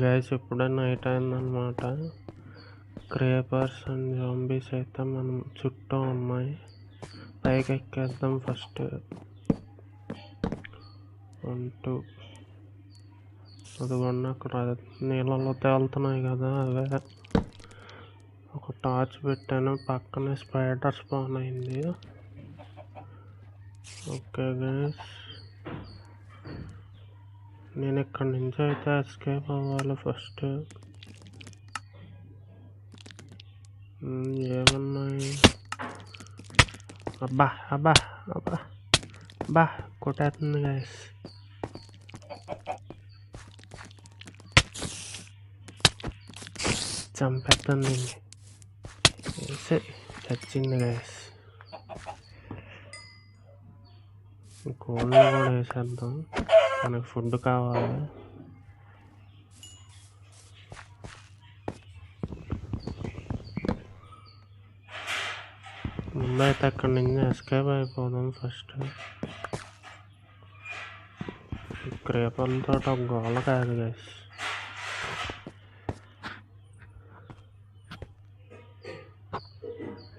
Guys ఇప్పుడే night అయిందనమాట. Creepers and zombies అయితే మనం చుట్టూ ఉన్నాయి. పైకి ఎక్కేద్దాం ఫస్ట్. 1 2 అదిగోండి అక్కడ నీళ్ళలో తేలుతున్నాయి కదా అవే. ఒక టార్చ్ పెట్టాను, పక్కనే స్పైడర్ స్పాన్ అయింది. ఓకే గైస్, నేను ఇక్కడి నుంచి అయితే ఎస్కేప్ అవ్వాలి ఫస్ట్. ఏమన్నాయి? అబ్బా అబ్బా అబ్బా బా కొట్టేస్తుంది గైస్. చంపేస్తుంది, చచ్చింది గైస్. కోళ్ళు కూడా వేసేద్దాం, మనకు ఫుడ్ కావాలి. ముందైతే అక్కడి నుంచి ఎస్కేప్ అయిపోదాం ఫస్ట్. క్రేపర్లతో ఒక గోల కాదు గైస్.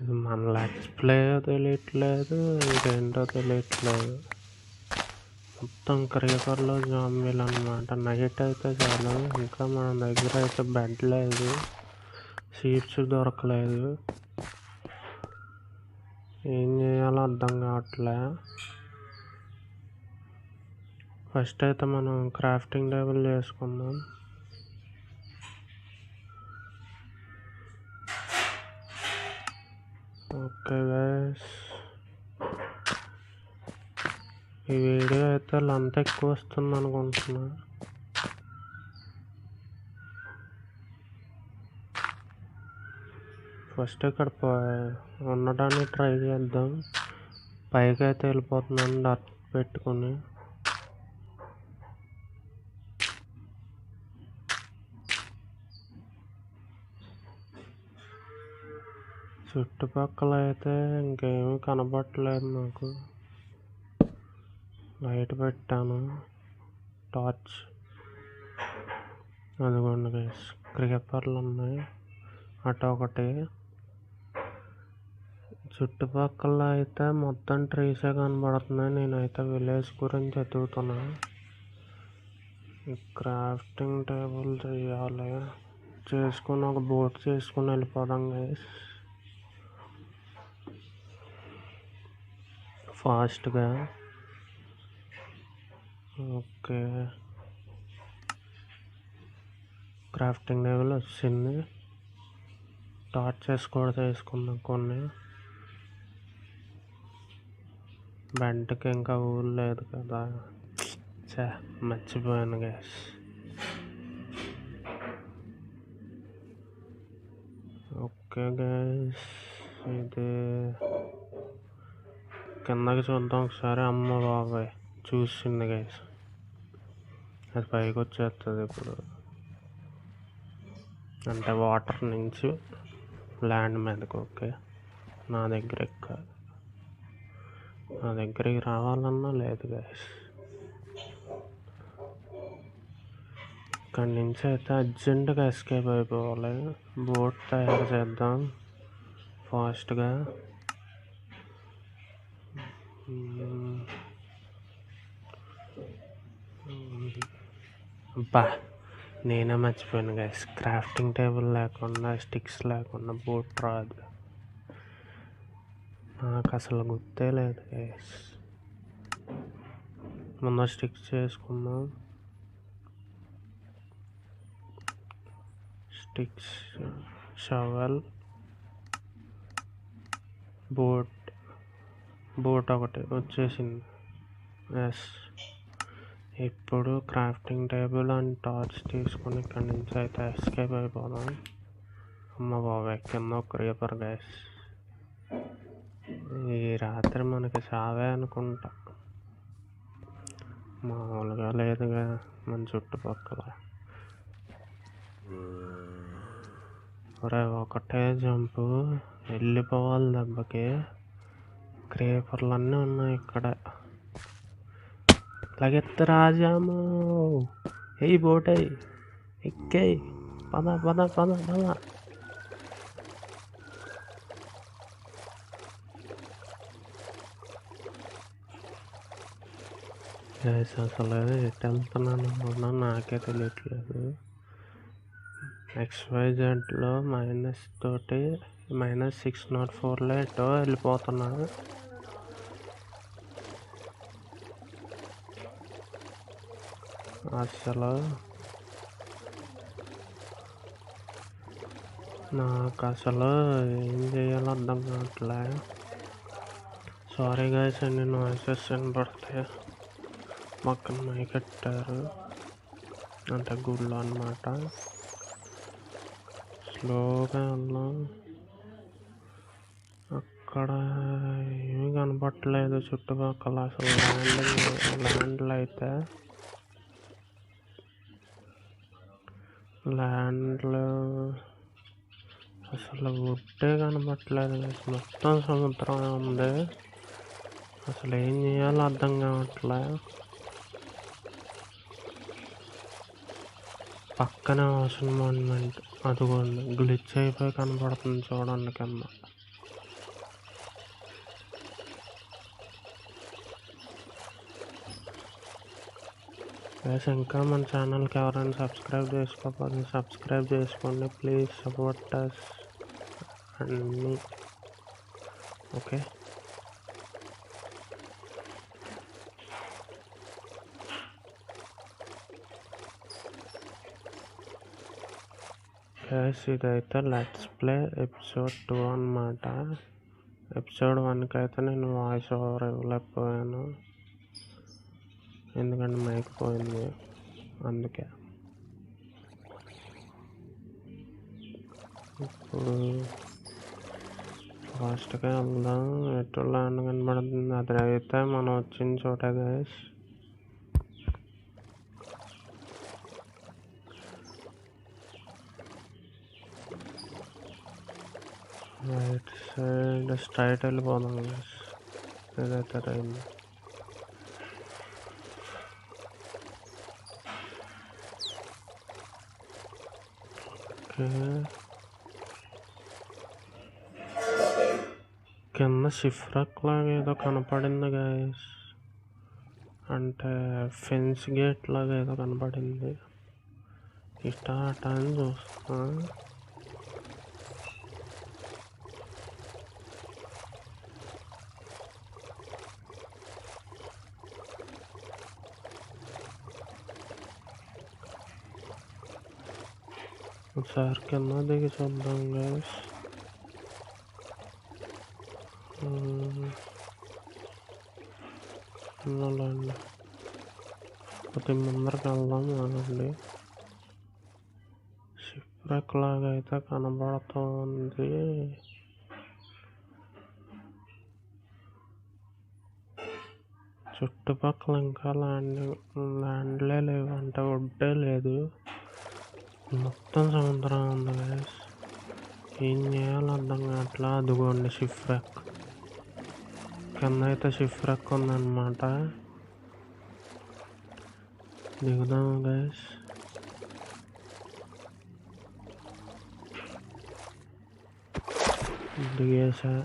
ఇది మన లెట్స్ ప్లే తెలియట్లేదు, ఇదేంటో తెలియట్లేదు. మొత్తం క్రేపర్లో జాంబీలు అనమాట. నైట్ అయితే చాలు, ఇంకా మన దగ్గర అయితే బెడ్ లేదు, సీట్స్ దొరకలేదు. ఏం చేయాలో అర్థం కావట్లే. ఫస్ట్ అయితే మనం క్రాఫ్టింగ్ టేబుల్ చేసుకుందాం. ఓకే గైస్, ఈ వీడియో అయితే లెంత్ ఎక్కువ వస్తుంది అనుకుంటున్నా. ఫస్ట్ ఇక్కడ ఉండడానికి ట్రై చేద్దాం. పైకి అయితే వెళ్ళిపోతున్నాను డర్ట్ పెట్టుకుని. చుట్టుపక్కల అయితే ఇంకేమీ కనబడట్లేదు నాకు. లైట్ పెట్టాను, టార్చ్. అదిగోండి గైస్, క్రేపర్లు ఉన్నాయి అటు ఒకటి. చుట్టుపక్కల అయితే మొత్తం ట్రీసే కనబడుతున్నాయి. నేనైతే విలేజ్ గురించి ఎదుగుతున్నా. క్రాఫ్టింగ్ టేబుల్ చేయాలి, చేసుకుని ఒక బోట్ చేసుకుని వెళ్ళిపోదాం గైస్ ఫాస్ట్గా. ఓకే, క్రాఫ్టింగ్ టేబుల్ వచ్చింది. టార్చెస్ కూడా తీసుకుందాం కొన్ని. బెంటకి ఇంకా ఊరు లేదు కదా, మర్చిపోయాను గ్యాస్. ఓకే గ్యాస్, ఇది కిందకి చూద్దాం ఒకసారి. అమ్మ బాబాయ్, చూసింది గ్యాస్, అది పైకి వచ్చేస్తుంది ఇప్పుడు. అంటే వాటర్ నుంచి ల్యాండ్ మీదకి. ఓకే, నా దగ్గరికి కాదు, నా దగ్గరికి రావాలన్నా లేదు గైస్. ఇక్కడి నుంచి అయితే అర్జెంటుగా ఎస్కేప్ అయిపోవాలి. బోట్ తయారు చేద్దాం ఫాస్ట్గా. అబ్బా, నేనే మర్చిపోయాను గైస్, క్రాఫ్టింగ్ టేబుల్ లేకుండా, స్టిక్స్ లేకుండా బోట్ రాదు. నాకు అసలు గుర్తే లేదు గైస్. ముందు స్టిక్స్ చేసుకుందాం. స్టిక్స్, షవల్, బోట్ ఒకటి వచ్చేసింది. ఎస్, ఇప్పుడు క్రాఫ్టింగ్ టేబుల్ అండ్ టార్చ్ తీసుకుని ఇక్కడి నుంచి అయితే ఎస్కేప్ అయిపోదాం. అమ్మ బాబాయ్, కింద ఒక క్రీపర్ గైస్. ఈ రాత్రి మనకి చావే అనుకుంటా, మామూలుగా లేదుగా మన చుట్టుపక్కల. ఒరే, ఒకటే జంపు, వెళ్ళిపోవాలి దెబ్బకి. క్రీపర్లు అన్నీ ఉన్నాయి ఇక్కడ. లగెత్తు రాజాము, ఏ బోట్ అయ్యి. ఎక్కే పద పద పద పద. అసలు ఎటు వెళ్తున్నాను అనుకున్నా నాకే తెలియట్లేదు. XYZలో మైనస్ తోటి -604లో ఎటో వెళ్ళిపోతున్నా. అసలు నాకు ఏం చేయాలో అర్థం కావట్లే. సారీ గైస్, అన్ని నాయిసెస్ వినపడితే. పక్కన మైక్ కట్టారు అంటే గుళ్ళు అన్నమాట. స్లోగా వెళ్దాం. అక్కడ ఏమీ కనపడట్లేదు చుట్టుపక్కల. అసలు ల్యాండ్లు అయితే అసలు ఒడ్డే కనపడట్లేదు. మొత్తం సముద్రం ఉంది. అసలు ఏం చేయాలో అర్థం కావట్లే. పక్కనే ఓషన్ మాన్యుమెంట్ అదిగోండి గ్లిచ్ అయిపోయి కనపడుతుంది చూడండి కింద. ఇంకా మన ఛానల్కి ఎవరైనా సబ్స్క్రైబ్ చేసుకోకపోతే సబ్స్క్రైబ్ చేసుకోండి ప్లీజ్. సపోర్ట్ అస్ అన్నీ ఓకే. ఇదైతే లెట్స్ ప్లే ఎపిసోడ్ 2 అన్నమాట. ఎపిసోడ్ 1కి అయితే నేను వాయిస్ ఓవర్ ఇవ్వలేకపోయాను ఎందుకంటే మైక్ పోయింది. అందుకే ఇప్పుడు ఫాస్ట్గా వెళ్దాం. ఎటు ల్యాండ్ కనబడుతుంది అది అయితే మనం వచ్చిన చోట గైస్. రైట్ సైడ్ స్ట్రైట్ వెళ్ళిపోదాం గైస్. ఏదైతే అయింది. కింద షిఫ్రక్ లాగా ఏదో కనపడింది గైస్. అంటే ఫెన్స్ గేట్ లాగా ఏదో కనపడింది. ఇటా అటా అని చూస్తున్నా. ఒకసారి కింద దిగి చూద్దాం గైస్. కొద్ది ముందరికి వెళ్దాం అనండి. షిప్రెక్ లాగా అయితే కనబడుతుంది. చుట్టుపక్కల ఇంకా ల్యాండ్లే లేవు, అంటే ఒడ్డే లేదు, మొత్తం సముద్రం ఉంది గైస్. ఏం చేయాలో అర్థం కావట్లా. అదిగోండి షిప్రెక్ కింద అయితే షిప్రెక్ ఉందన్నమాట. దిగుదాం గైస్. దిగేసా.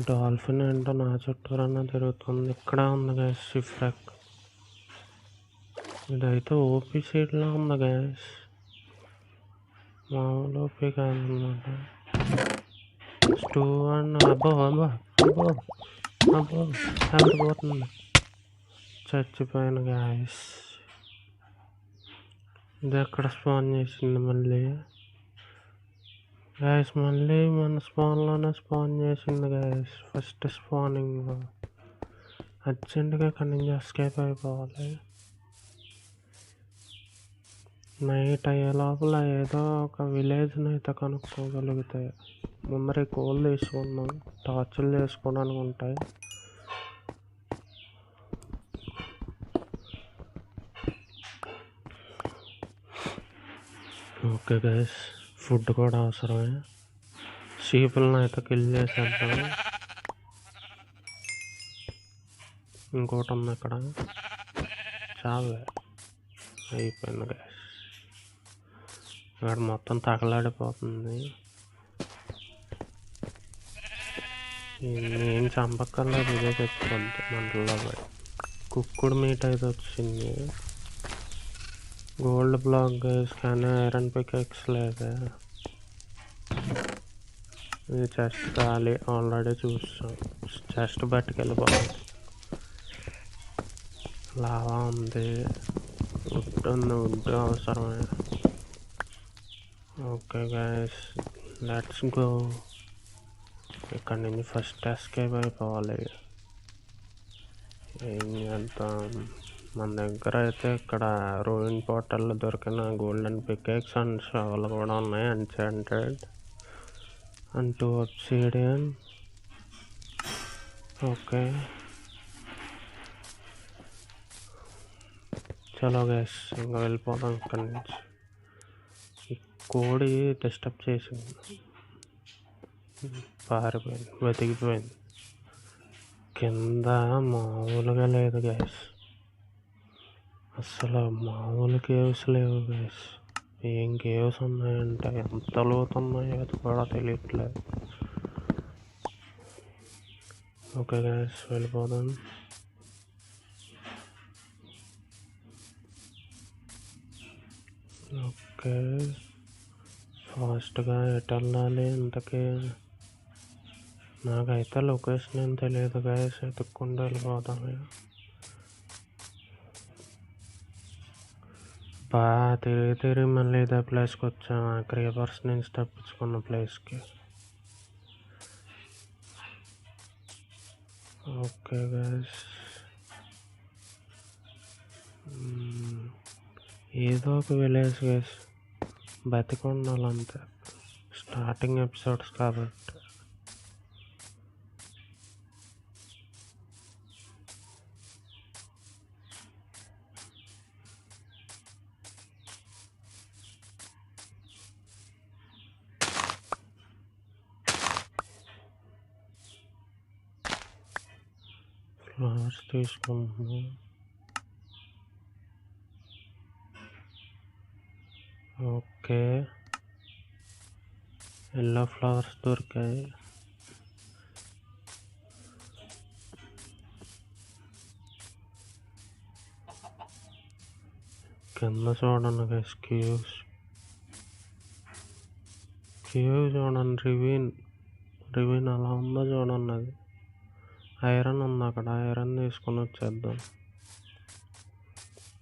డాల్ఫిన్ ఏంటో నా చుట్టూరన్నా తిరుగుతుంది. ఇక్కడ ఉంది గైస్ షిప్రెక్. ఇదైతే ఓపీ సీట్లో ఉంది గైస్, మామూలు ఓపీ కాదన్నమాట. స్టూ అండ్ అబ్బో అబ్బో అబ్బో అబ్బో చనిపోతుంది. చచ్చిపోయాను గైస్. ఇది ఎక్కడ స్పాన్ చేసింది మళ్ళీ గైస్? మళ్ళీ మన స్పాన్లోనే స్పాన్ చేసింది గైస్. First spanning. అర్జెంటుగా ఇక్కడి నుంచి ఎస్కేప్ అయిపోవాలి. నైట్ అయ్యే లోపల ఏదో ఒక విలేజ్ని అయితే కనుక్కోగలిగితే. ముందర కోల్ తీసుకున్నాం, టార్చులు చేసుకోవడానికి ఉంటాయి. ఓకే గైస్, ఫుడ్ కూడా అవసరమే. షీపులను అయితే కిల్ చేసేద్దాం. ఇంకోటి ఉంది అక్కడ. చాలు అయిపోయింది గైస్. ఇక్కడ మొత్తం తగలాడిపోతుంది. ఏం చంపక్కర్లేదు, ఇదే తెచ్చుకోద్ది మంటల్లో పడి. కుక్కుడు మీట్ అయితే వచ్చింది. గోల్డ్ బ్లాక్ కానీ ఐరన్ పికెక్స్ లేదా. ఇది చెస్ట్ ఖాళీ, ఆల్రెడీ చూసాం. చెస్ట్ పట్టుకెళ్ళిపోవాలి. లావా ఉంది, వుడ్ ఉంది, వుడ్ అవసరమే. Okay guys, let's go. ఇక్కడ నుంచి ఫస్ట్ ఎస్కేప్ అయిపోవాలి. ఏం చేద్దాం, మన దగ్గర అయితే ఇక్కడ రూయిన్ పోర్టల్లో దొరికిన గోల్డెన్ పికెక్స్ అండ్ షవల్ కూడా ఉన్నాయి, ఎన్చాంటెడ్ అండ్ 2 obsidian. ఓకే చలో గైస్, ఇంకా వెళ్ళిపోదాం ఇక్కడి నుంచి. ఈ కోడి డిస్టర్బ్ చేసింది, పారిపోయింది, బతికిపోయింది. కింద మామూలుగా లేదు గైస్, అసలు మామూలు కేవ్స్ లేవు గైస్. ఏం కేవ్స్ ఉన్నాయంటే ఎంత లోతున్నాయో అది కూడా తెలియట్లేదు. ఓకే గైస్, వెళ్ళిపోదాం. ఓకే ఫాస్ట్గా ఎటు వెళ్ళాలి ఇంతకీ? నాకైతే లొకేషన్ ఏం తెలియదు గైస్, ఎత్తుక్కుండా వెళ్ళిపోదాం. తిరిగి మళ్ళీ ఇదే ప్లేస్కి వచ్చాము, క్రీపర్స్ నుంచి తప్పించుకున్న ప్లేస్కి. ఓకే గైస్, ఏదో ఒక విలేజ్ గైస్, బతికి ఉండాలంతే. స్టార్టింగ్ ఎపిసోడ్స్ కాబట్టి. ఫ్లవర్స్ తీసుకుంటున్నాం. ఓకే, ఎల్లో ఫ్లవర్స్ దొరికాయి. కింద చూడండి గైస్, క్యూవ్ చూడండి, రివిన్ అలా ఉందో చూడండి. అది ఐరన్ ఉంది అక్కడ, ఐరన్ తీసుకొని వచ్చేద్దాం.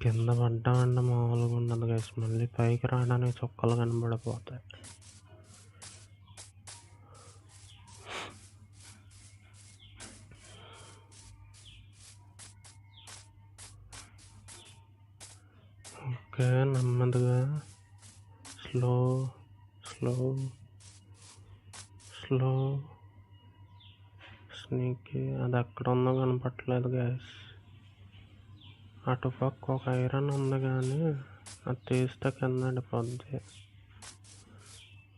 కింద పడ్డామంటే మామూలుగా ఉండదు గైస్, మళ్ళీ పైకి రావడానికి చుక్కలు కనబడిపోతాయి. ఓకే, నెమ్మదిగా స్లో స్నీకి. అది ఎక్కడ ఉందో కనపట్లేదు గైస్. అటుపక్క ఒక ఐరన్ ఉంది కానీ అది తీస్తే కింద పడిపోద్ది,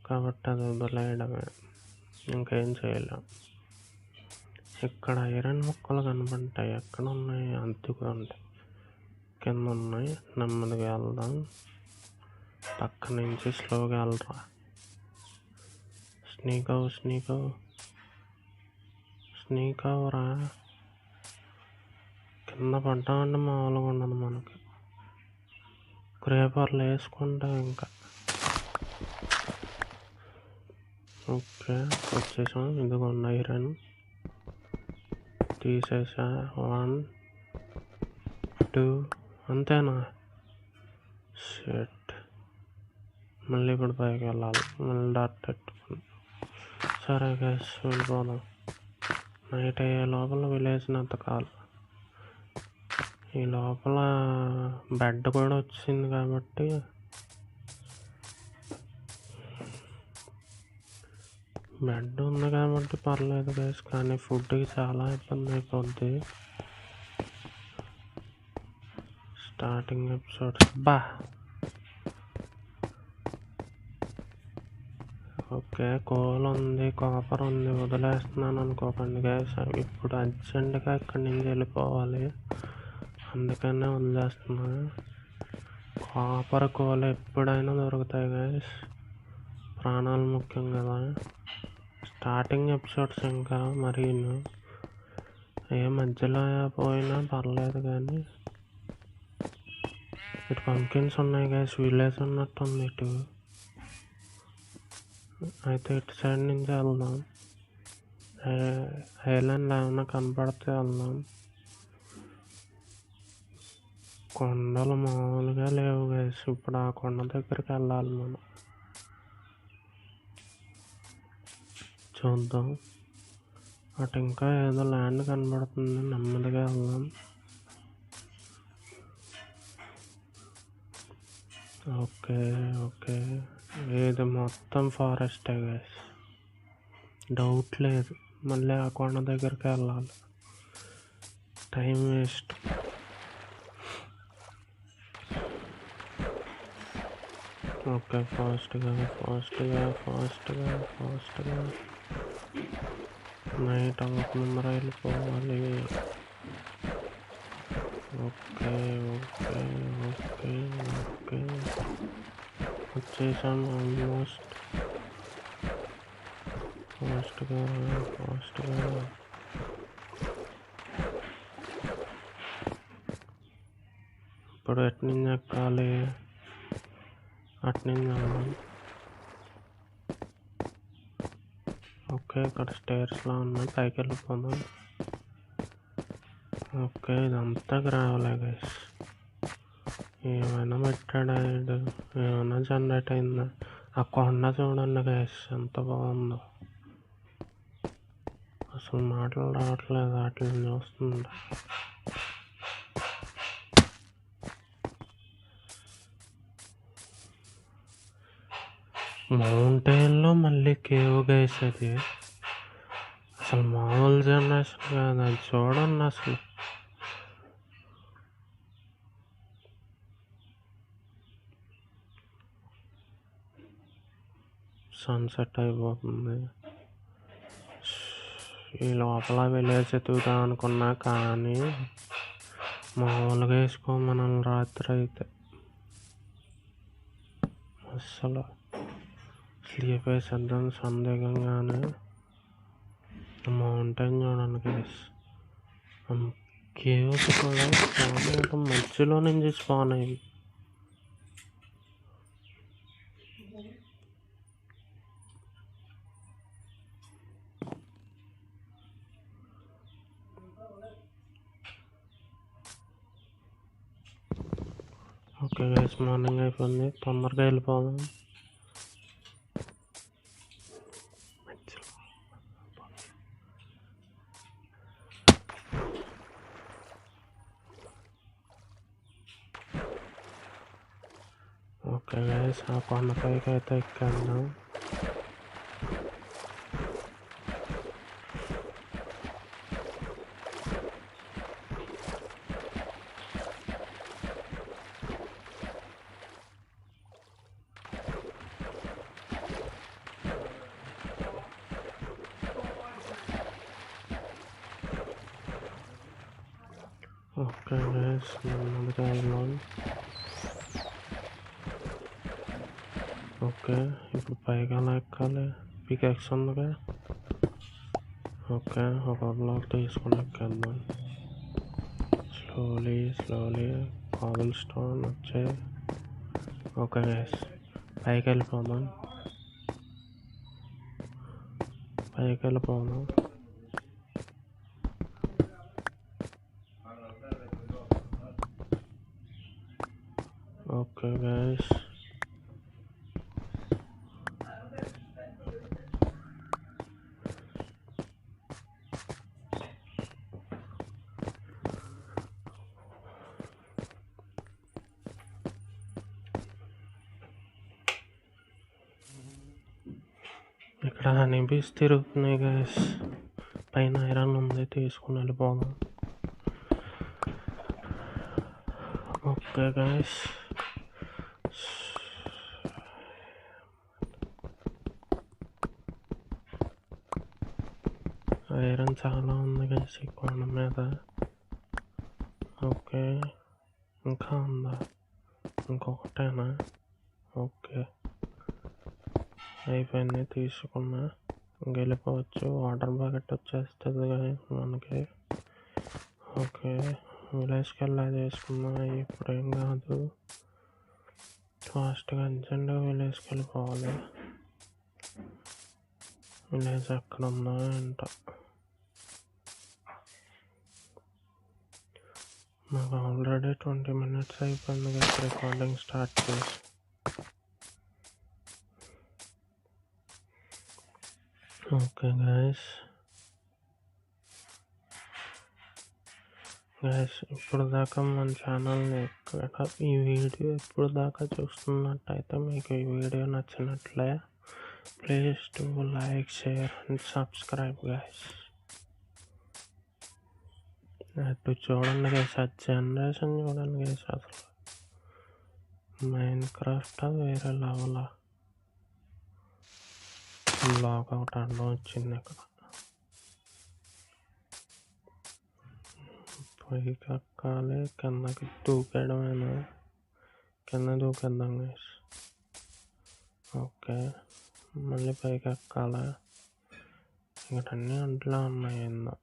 కాబట్టి అది వదిలేయడమే, ఇంకేం చేయలేం. ఇక్కడ ఐరన్ ముక్కలు కనపడతాయి, ఎక్కడ ఉన్నాయి? అందుకోండి, కింద ఉన్నాయి. నెమ్మదిగా వెళ్దాం, పక్క నుంచి స్లోగా వెళ్ళరా. స్నీక్ అవరా. కింద పడ్డామంటే మామూలుగా ఉండదు మనకి. క్రేపర్లు వేసుకుంటా ఇంకా. ఓకే, వచ్చేసాం. ఇదిగోండి ఐరన్ తీసేసా. 1 2 అంతేనా? షెట్, మళ్ళీ ఇప్పుడు పైకి వెళ్ళాలి, మళ్ళీ డాట్ పెట్టుకుని. సరే గైస్, వెళ్ళిపోదాం. నైట్ అయ్యే లోపల విలేజ్ని ఎతకాలి. ఈ లోపల బెడ్ కూడా వచ్చింది కాబట్టి బెడ్ ఉంది కాబట్టి పర్లేదు గైస్, కానీ ఫుడ్కి చాలా ఇబ్బంది అయిపోద్ది. స్టార్టింగ్ ఎపిసోడ్స్ ఓకే, కోల్ ఉంది, కాపర్ ఉంది, వదిలేస్తున్నాను అనుకోకండి గైస్. ఇప్పుడు అర్జెంటుగా ఇక్కడి నుంచి వెళ్ళిపోవాలి, అందుకనే వదిలేస్తున్నా. కాపర్ కోల్ ఎప్పుడైనా దొరుకుతాయి గైస్, ప్రాణాలు ముఖ్యం కదా. స్టార్టింగ్ ఎపిసోడ్స్ ఇంకా మరి ఏ మధ్యలో పోయినా పర్లేదు, కానీ ఇటు పంకిన్స్ ఉన్నాయి గైస్, విలేజ్ ఉన్నట్టుంది ఇటు. అయితే ఇటు సైడ్ నుంచి వెళ్దాం, ఐలాండ్ ఏమైనా కనపడితే వెళ్దాం. కొండలు మామూలుగా లేవు గైస్, ఇప్పుడు ఆ కొండ దగ్గరికి వెళ్ళాలి మనం. చూద్దాం, అటు ఇంకా ఏదో ల్యాండ్ కనబడుతుంది, నెమ్మదిగా వెళ్దాం. ఓకే ఓకే, ఇది మొత్తం ఫారెస్టే గైస్, డౌట్ లేదు. మళ్ళీ ఆ కొండ దగ్గరికి వెళ్ళాలి, టైం వేస్ట్. ఓకే, ఫాస్ట్గా నైట్ అవ్వకముందర వెళ్ళిపోవాలి. ఓకే ఓకే ఓకే ఓకే, వచ్చేసాం ఆల్మోస్ట్. ఫాస్ట్గా ఇప్పుడు ఎటు నుంచి ఎక్కాలి? అటు నుంచి వెళ్దాం. ఓకే, ఇక్కడ స్టేర్స్లో ఉన్నాయి, పైకి వెళ్ళిపోదాం. ఓకే, ఇదంతా గ్రావెలే గైస్, ఏమైనా పెట్టాడా ఇది, ఏమైనా జనరేట్ అయిందా? ఆ కొండ చూడండి గైస్ ఎంత బాగుందో, అసలు మాటలు రావట్లేదు వాటిని చూస్తుంది. మౌంటైన్లో మళ్ళీ కేవ్ గైస్, అది అసలు మామూలు జనరేషన్ కాదు, అది చూడండి అసలు. సన్సెట్ అయిపోతుంది, ఈ లోపల విలేజ్ ఎత్తుకుదాం అనుకున్నా, కానీ మామూలుగా వేసుకోమనాలి రాత్రి అయితే. అస్సలు స్లీప్ వేసేద్దాం సందేహంగానే. మౌంటైన్ చూడండి గైస్, కేవ్స్ కూడా స్పాన్ మధ్యలో నుంచి స్పాన్ అయ్యి. ఓకే గైస్, మార్నింగ్ అయిపోయింది, తొందరగా వెళ్ళిపోదాం. ఓకే గైస్, ఆ కొండపైకి అయితే ఎక్కాను. ఓకే గైస్, నెమ్మదిగా వెళ్దాం. ఓకే, ఇప్పుడు పైగా ఎలా ఎక్కాలి? పికాక్స్ ఉందిగా. ఓకే, ఒక బ్లాక్ తీసుకుని ఎక్కేద్దాం. స్లోలీ కాబుల్ స్టోన్ వచ్చాయి. ఓకే గైస్, పైకి వెళ్ళిపోదాం. ఓకే గైస్, ఇక్కడ హనీబీస్ తిరుగుతున్నాయి గైస్, పైన ఐరన్ ఉంది, తీసుకుని వెళ్ళిపోదాం. ఓకే గైస్, ఐరన్ చాలా ఉంది గైస్ ఈ కొండ మీద. ఓకే, ఇంకా ఉందా? ఇంకొకటేనా? ఓకే, అయిపోయింది, తీసుకున్నా. వెళ్ళిపోవచ్చు. వాటర్ బకెట్ వచ్చేస్తుంది కానీ మనకి. ఓకే, విలేజ్కి వెళ్ళా చేసుకున్నా. ఇప్పుడు ఏం కాదు, ఫాస్ట్గా అర్జెంట్గా విలేజ్కి వెళ్ళిపోవాలి. విలేజ్ ఎక్కడ ఉందో ఏంటో. నాకు ఆల్రెడీ 20 minutes అయిపోయింది కదా రికార్డింగ్ స్టార్ట్ చేసి. ఓకే గైస్, ఇప్పుడు దాకా మన ఛానల్ని ఈ వీడియో ఇప్పుడు దాకా చూస్తున్నట్టయితే మీకు ఈ వీడియో నచ్చినట్లే please to like, share and subscribe guys. అటు చూడండి గైస్, ఆ జనరేషన్ చూడండి గైస్, అసలు మైన్ క్రాఫ్ట్ వేరే లెవెలా. లాగౌట్ అడ్డం వచ్చింది ఇక్కడ. పైకి ఎక్కాలి, కిందకి దూకేయడమేనా? కింద దూకేద్దాం గైస్. ఓకే, మళ్ళీ పైకి ఎక్కాలి. ఇక్కడ అన్నీ అంట్లా ఉన్నాయి. ఏందో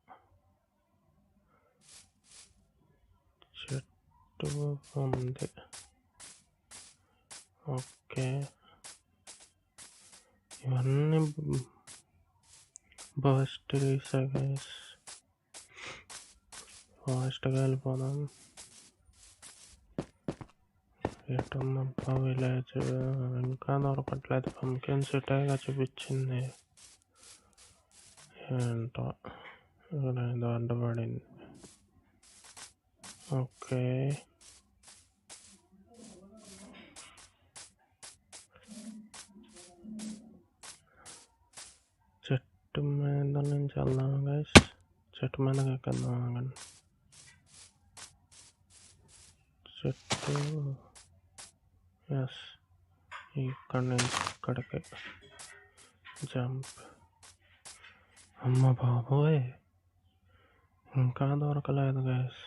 చెట్టు ఉంది. ఓకే, ఇవన్నీ బస్ట్ ట్రీస్ గైస్. ఫాస్ట్గా వెళ్ళిపోదాం. ఎటున్నప్పా విలేజ్? ఇంకా దొరకట్లేదు. పంకిన్ సిటీగా చూపించింది, ఏంటో ఇక్కడ ఏదో అడ్డుపడింది. ఓకే, చెట్టు మీద నుంచి వెళ్దాం గైస్. చెట్టు మీదకి ఎక్కేద్దాం. కానీ చెట్టు, ఎస్, ఇక్కడి నుంచి ఇక్కడికి జంప్. అమ్మ బాబోయ్, ఇంకా దొరకలేదు గైస్.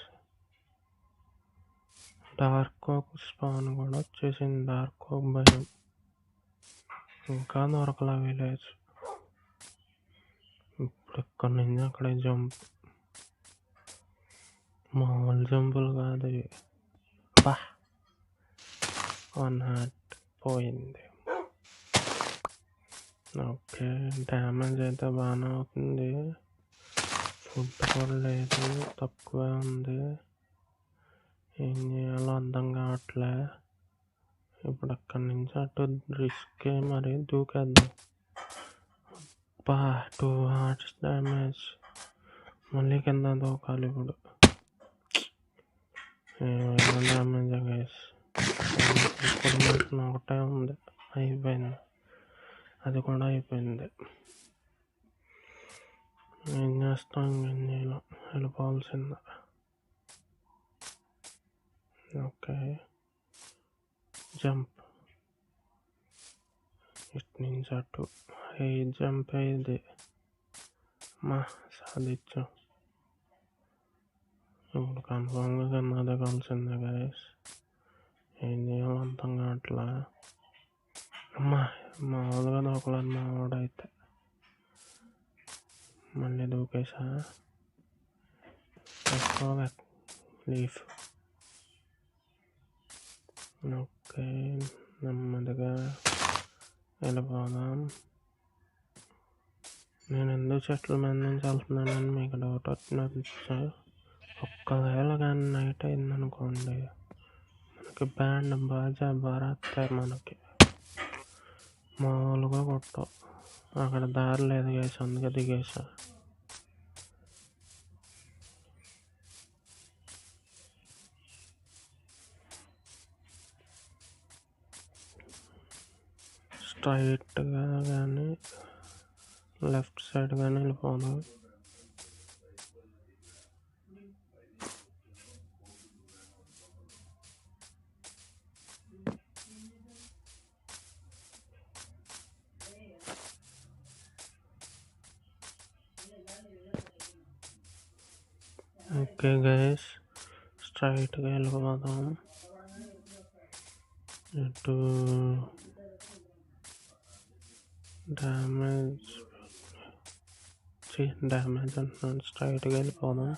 డార్క్ ఓక్ స్పాన్ కూడా వచ్చేసింది. డార్క్ ఓక్ భయం. ఇంకా దొరకలే విలేజ్. ఇప్పుడు ఇక్కడి నుంచి అక్కడే జంప్. మామూలు జంపులు కాదు ఇవి. బా, 1 హార్ట్ పోయింది. ఓకే, డ్యామేజ్ అయితే బాగానే అవుతుంది. ఫుడ్ కూడా లేదు, తక్కువే ఉంది. ఏం చేయాలో అర్థం కావట్లే. ఇప్పుడు అక్కడి నుంచి అటు రిస్కే, మరి దూకేద్దాం. బా, 2 hearts డ్యామేజ్. మళ్ళీ కింద దూకాలి ఇప్పుడు. ఏమైనా డ్యామేజ్ గైస్. ఇప్పుడు మాత్రం ఒకటే ఉంది, అయిపోయింది. అది కూడా అయిపోయింది. ఏం చేస్తాం, ఏం చేయాలి, వెళ్ళిపోవాల్సిందే. Okay, jump. ఇటు నుంచి అటు. ఏ జంప్ అయ్యేది మా సాధించాం. ఇప్పుడు కన్ఫామ్గా కన్నా కావాల్సిందే గైస్. ఏం చేయాలో అర్థం కావట్లా. అమ్మా, మామూలుగా దూకలేదు మా వాడైతే. మళ్ళీ దూకేసా. లీఫ్. ఓకే, నెమ్మదిగా వెళ్ళిపోదాం. నేను ఎందుకు చెట్ల మీద నుంచి వెళ్తున్నానని మీకు డౌట్ వచ్చినట్టు. ఒక్కవేళ కానీ నైట్ అయిందనుకోండి, మనకి బ్యాండ్ బాజా బారాస్తాయి. మనకి మామూలుగా కొట్టవు. అక్కడ దారి లేదు గైస్, అందుకే దిగేసా. స్ట్రైట్గా కానీ లెఫ్ట్ సైడ్ కానీ వెళ్ళిపోదాం. ఓకే గైస్, స్ట్రైట్గా వెళ్ళిపోదాం. ఇటు డ్యామేజ్ అంటున్నాను. స్ట్రైట్గా వెళ్ళిపోదాం.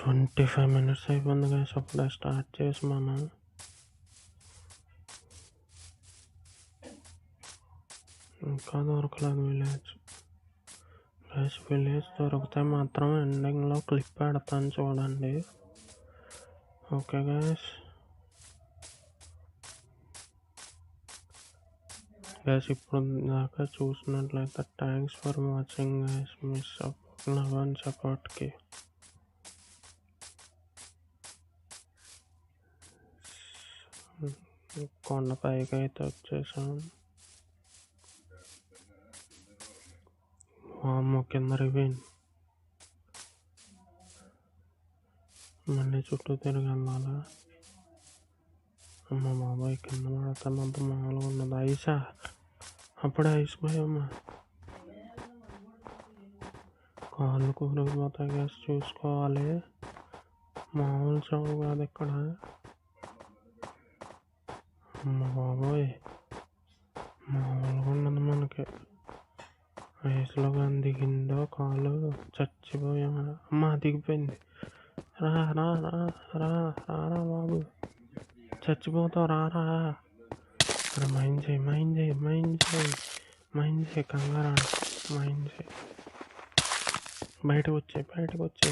25 minutes అయిపోయింది గైస్. అప్పుడే స్టార్ట్ చేసి మనం ఇంకా దొరకలేదు విలేజ్ గైస్. విలేజ్ దొరికితే మాత్రం ఎండింగ్లో క్లిప్ పెడతాను చూడండి. Okay guys. గైస్ ఇప్పుడు దాకా చూసినట్లయితే thanks for watching guys. Miss అవ్వని సపోర్ట్కి. కొండపైకి అయితే వచ్చేసాం. వామ్మో కింద రివీన్. మళ్ళీ చుట్టూ తిరిగి వెళ్ళాలా? అమ్మ బాబాయ్ కింద పడుతున్నంత మామూలుగా ఉన్నది. ఐసా అప్పుడే ఐస్ భయమ్మ. కాళ్ళు కూరిగిపోతాయి గైస్, చూసుకోవాలి. మామూలు చావు కాదు ఇక్కడ. అమ్మ బాబోయ్ మామూలుగా ఉన్నది మనకి. ఐస్లో కానీ దిగిందో కాలు చచ్చిపోయామా. అమ్మ దిగిపోయింది. రా రా రా రా రారా బాబు, చచ్చిపోతావు రారా. మైండ్ చేయి కంగారా. మైండ్ చేయి. బయటకు వచ్చే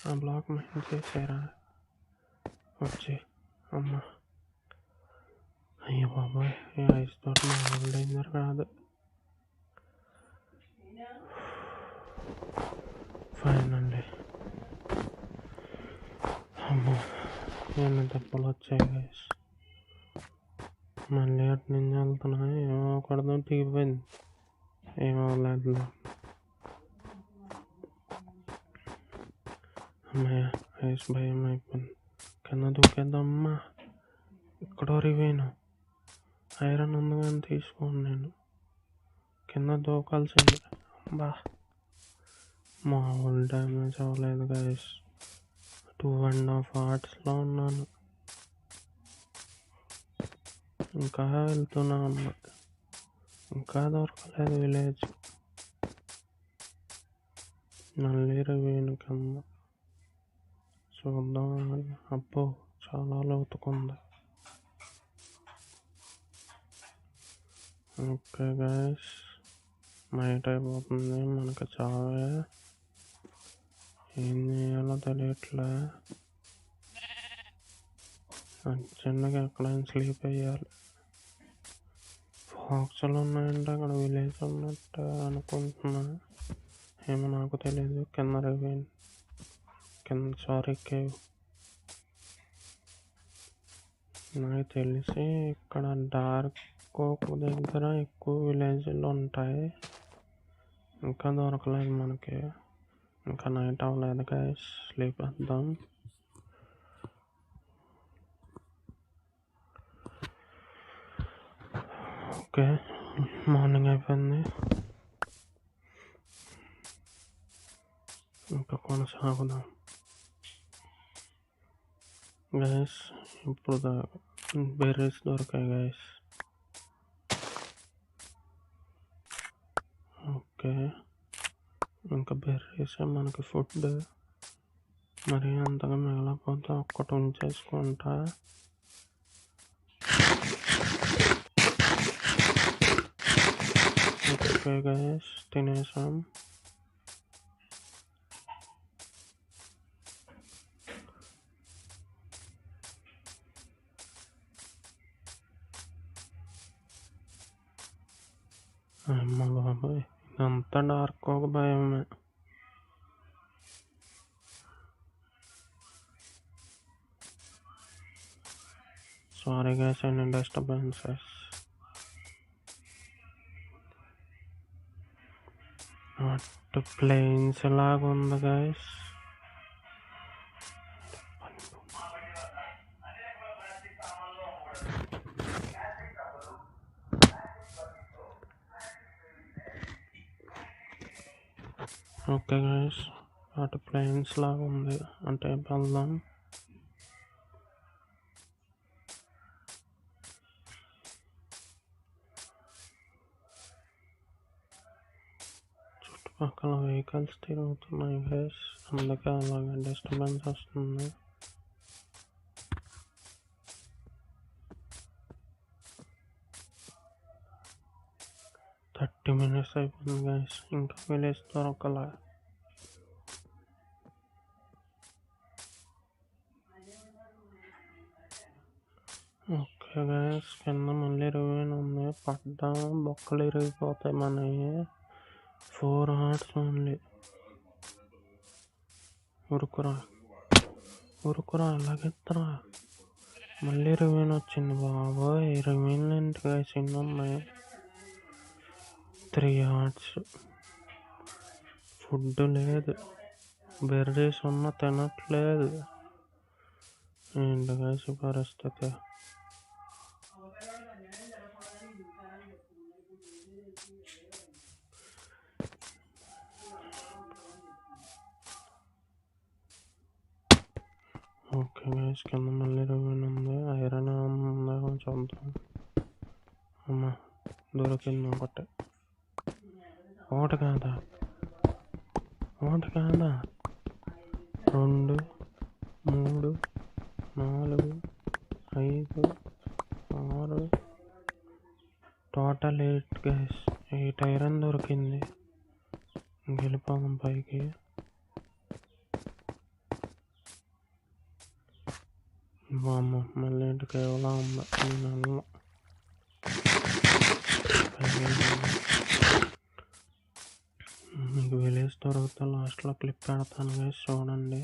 ఆ బ్లాక్ మైండ్ చేసారా వచ్చి. అమ్మ అయ్యో బాబాయ్, ఈ ఐస్ తోటి మామూలు డేంజర్ కాదు. ఫైనల్లీ అమ్మో ఎన్ని దెబ్బలు వచ్చాయి గైస్. మళ్ళీ అటు నుంచి వెళ్తున్నా. ఏమవకూడదు, దిగిపోయింది. ఏమవలేదు. అమ్మయ్య ఐస్ భయం అయిపోయింది. కింద దూకేద్దామ్మా. ఇక్కడో రివేను. ఐరన్ ఉంది కానీ తీసుకోండి. నేను కింద దూకాల్సింది. బా మామూలు డ్యామేజ్ అవ్వలేదు గైస్. 2.5 hours ఉన్నాను. ఇంకా వెళ్తున్నా ఉన్నా. ఇంకా దొరకలేదు విలేజ్. మళ్ళీ రివీన్ కింద చూద్దాం. అబ్బో చాలా లోతుకుంది. ఓకే గైస్, నైట్ అయిపోతుంది. మనకు చావే. ఏం చేయాలో తెలియట్లే. చిన్నగా ఎక్కడైనా స్లీప్ అయ్యాలి. ఫాక్స్లు ఉన్నాయంటే అక్కడ విలేజ్ ఉన్నట్టు అనుకుంటున్నా. ఏమో నాకు తెలియదు. కింద రివీన్ కేవ్. నాకు తెలిసి ఇక్కడ డార్క్ కోక్ దగ్గర ఎక్కువ విలేజ్లు ఉంటాయి. ఇంకా దొరకలేదు మనకి. ఇంకా నైట్ అవ్వలేదు గైస్. స్లీప్ వేద్దాం. ఓకే మార్నింగ్ అయిపోయింది. ఇంకా కొనసాగుదాం గైస్. ఇప్పుడు బెర్రీస్ దొరికాయి గైస్. ఓకే ఇంకా బెర్రీస్ మనకి ఫుడ్. మరి అంతగా మిగలకపోతే ఒక్కటి ఉంచేసుకుంటా. Okay guys తినేసాం. అమ్మ బాబాయ్ ఇదంతా డార్క్ ఒక భయమే. సారీ గైస్ ఎన్ని డిస్టర్బెన్సెస్. అటు ప్లేన్స్ లాగా ఉంది గైస్. ఓకే గైస్ అటు ప్లేన్స్ లాగా ఉంది. అంటే వెళ్దాం. చుట్టుపక్కల వెహికల్స్ తిరుగుతున్నాయి గైస్, అందుకే అలాగే డిస్టర్బెన్స్ వస్తుంది. థర్టీ మినిట్స్ అయిపోయింది గైస్, ఇంకా విలేజ్ దొరకలే. ఓకే గైస్, కింద మళ్ళీ రివ్యూన్ ఉంది. పడ్డా బొక్కలు ఇరిగిపోతాయి మనవి. 4 hearts ఓన్లీ. ఉరుకురా ఎలాగెత్తరా. మళ్ళీ రివ్యూన్ వచ్చింది బాబోయ్. రివ్యూన్లు ఏంటి గైస్ ఎన్ని ఉన్నాయి. 3 hearts. ఫుడ్ లేదు, బెర్రీస్ ఉన్న తినట్లేదు. ఏంటి గైస్ పరిస్థితి. ఓకే గైస్, కింద మళ్ళీ రివ్యూన్ ఉంది. ఐరన్ ఉందా చూద్దాం. అమ్మా దొరికింది ఒకటి కాదా 2 3 4 5 6 టోటల్ 8 గైస్. 8 ఐరన్ దొరికింది. వెళ్ళిపోదాం పైకి. బామ్మ మళ్ళీ ఏంటి కేవలం ఉంది. నేను మీకు విలేజ్ దొరికితే లాస్ట్లో క్లిప్ పెడతాను గైస్, చూడండి.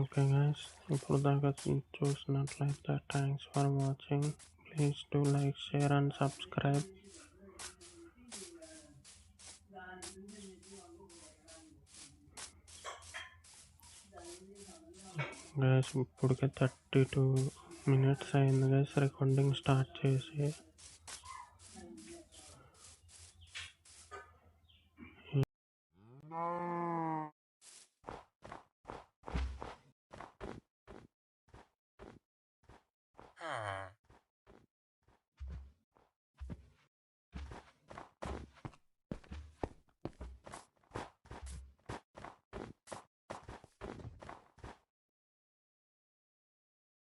ఓకే గైస్, ఇప్పుడు దాకా చూసినట్లయితే thanks for watching. Please do like, share and subscribe. Guys ఇప్పటికే 32 minutes అయింది గైస్ రికార్డింగ్ స్టార్ట్ చేసి.